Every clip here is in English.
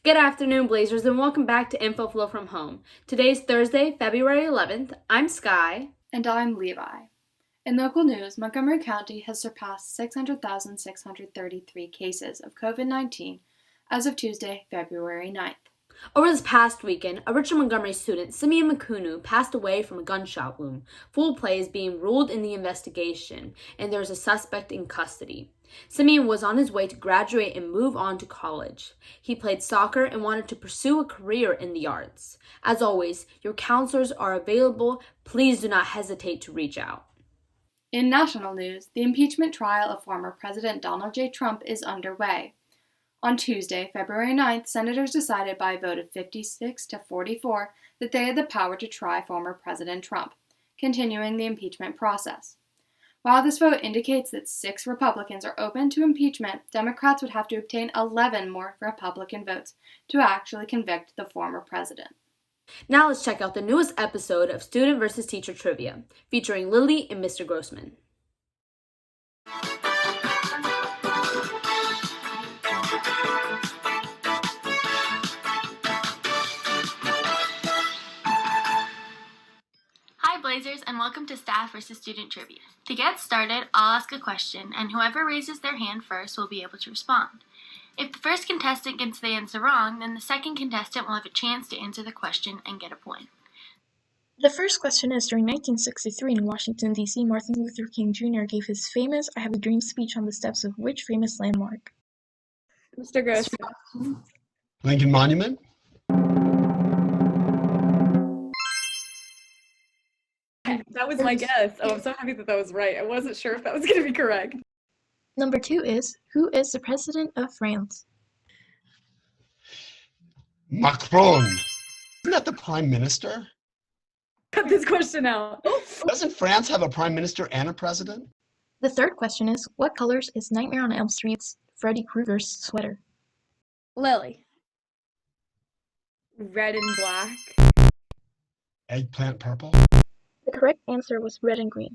Good afternoon, Blazers, and welcome back to InfoFlow from home. Today's Thursday, February 11th. I'm Sky. And I'm Levi. In local news, Montgomery County has surpassed 600,633 cases of COVID-19 as of Tuesday, February 9th. Over this past weekend, a Richard Montgomery student, Simeon Makunu, passed away from a gunshot wound. Full play is being ruled in the investigation, and there is a suspect in custody. Simeon was on his way to graduate and move on to college. He played soccer and wanted to pursue a career in the arts. As always, your counselors are available. Please do not hesitate to reach out. In national news, the impeachment trial of former President Donald J. Trump is underway. On Tuesday, February 9th, senators decided by a vote of 56 to 44 that they had the power to try former President Trump, continuing the impeachment process. While this vote indicates that 6 Republicans are open to impeachment, Democrats would have to obtain 11 more Republican votes to actually convict the former president. Now let's check out the newest episode of Student vs. Teacher Trivia, featuring Lily and Mr. Grossman. Hi Blazers, and welcome to Staff vs. Student Trivia. To get started, I'll ask a question, and whoever raises their hand first will be able to respond. If the first contestant gets the answer wrong, then the second contestant will have a chance to answer the question and get a point. The first question is, during 1963 in Washington, D.C., Martin Luther King Jr. gave his famous I Have a Dream speech on the steps of which famous landmark? Mr. Grossman. Lincoln Monument? That was my guess. Oh, I'm so happy that was right. I wasn't sure if that was going to be correct. Number 2 is, who is the president of France? Macron. Isn't that the prime minister? Cut this question out. Doesn't France have a prime minister and a president? The third question is, what colors is Nightmare on Elm Street's Freddy Krueger's sweater? Lily. Red and black. Eggplant purple? The correct answer was red and green.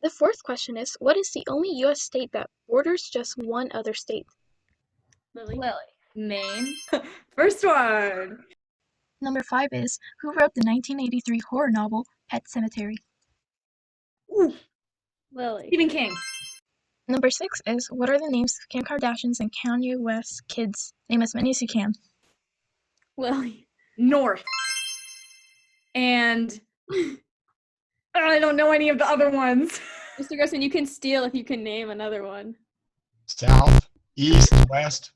The fourth question is, what is the only U.S. state that borders just one other state? Lily. Maine. First one. Number 5 is, who wrote the 1983 horror novel Pet Sematary? Ooh. Lily. Stephen King. Number 6 is, what are the names of Kim Kardashian's and Kanye West's kids? Name as many as you can. Lily. North. And I don't know any of the other ones. Mr. Grossman, you can steal if you can name another one. South, East, West,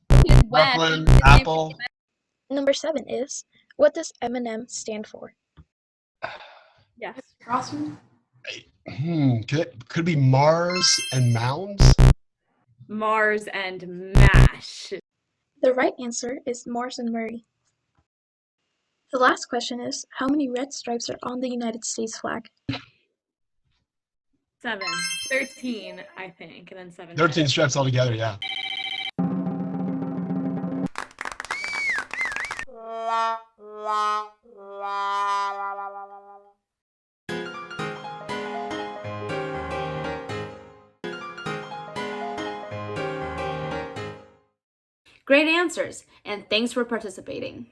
Brooklyn, Apple. Number 7 is, what does M&M stand for? Yes. Grossman? Could it be Mars and Mounds? Mars and MASH. The right answer is Mars and Murray. The last question is, how many red stripes are on the United States flag? 7. 13, I think, and then 7. 13 stripes altogether, yeah. Great answers, and thanks for participating.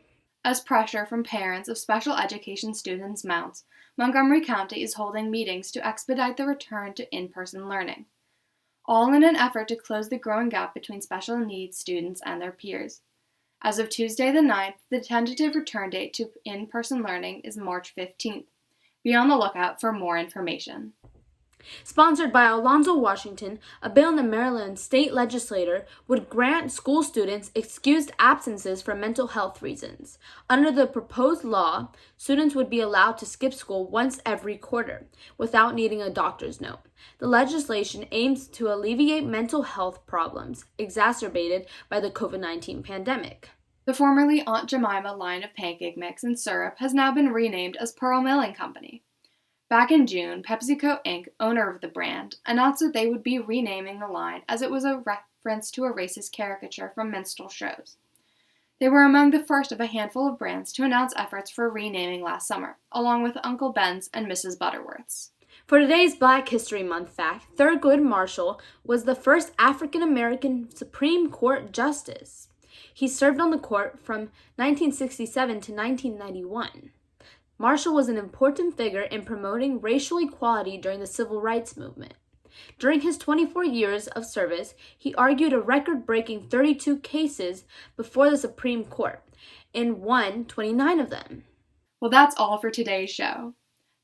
As pressure from parents of special education students mounts, Montgomery County is holding meetings to expedite the return to in-person learning, all in an effort to close the growing gap between special needs students and their peers. As of Tuesday the 9th, the tentative return date to in-person learning is March 15th. Be on the lookout for more information. Sponsored by Alonzo Washington, a bill in the Maryland state legislature would grant school students excused absences for mental health reasons. Under the proposed law, students would be allowed to skip school once every quarter without needing a doctor's note. The legislation aims to alleviate mental health problems exacerbated by the COVID-19 pandemic. The formerly Aunt Jemima line of pancake mix and syrup has now been renamed as Pearl Milling Company. Back in June, PepsiCo Inc., owner of the brand, announced that they would be renaming the line as it was a reference to a racist caricature from minstrel shows. They were among the first of a handful of brands to announce efforts for renaming last summer, along with Uncle Ben's and Mrs. Butterworth's. For today's Black History Month fact, Thurgood Marshall was the first African American Supreme Court justice. He served on the court from 1967 to 1991. Marshall was an important figure in promoting racial equality during the Civil Rights Movement. During his 24 years of service, he argued a record-breaking 32 cases before the Supreme Court and won 29 of them. Well, that's all for today's show.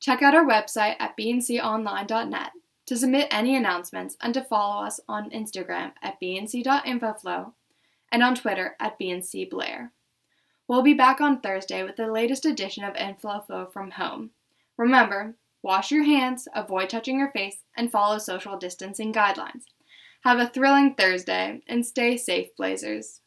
Check out our website at bnconline.net to submit any announcements and to follow us on Instagram at bnc.infoflow and on Twitter at bncblair. We'll be back on Thursday with the latest edition of InfoFlow from home. Remember, wash your hands, avoid touching your face, and follow social distancing guidelines. Have a thrilling Thursday, and stay safe, Blazers.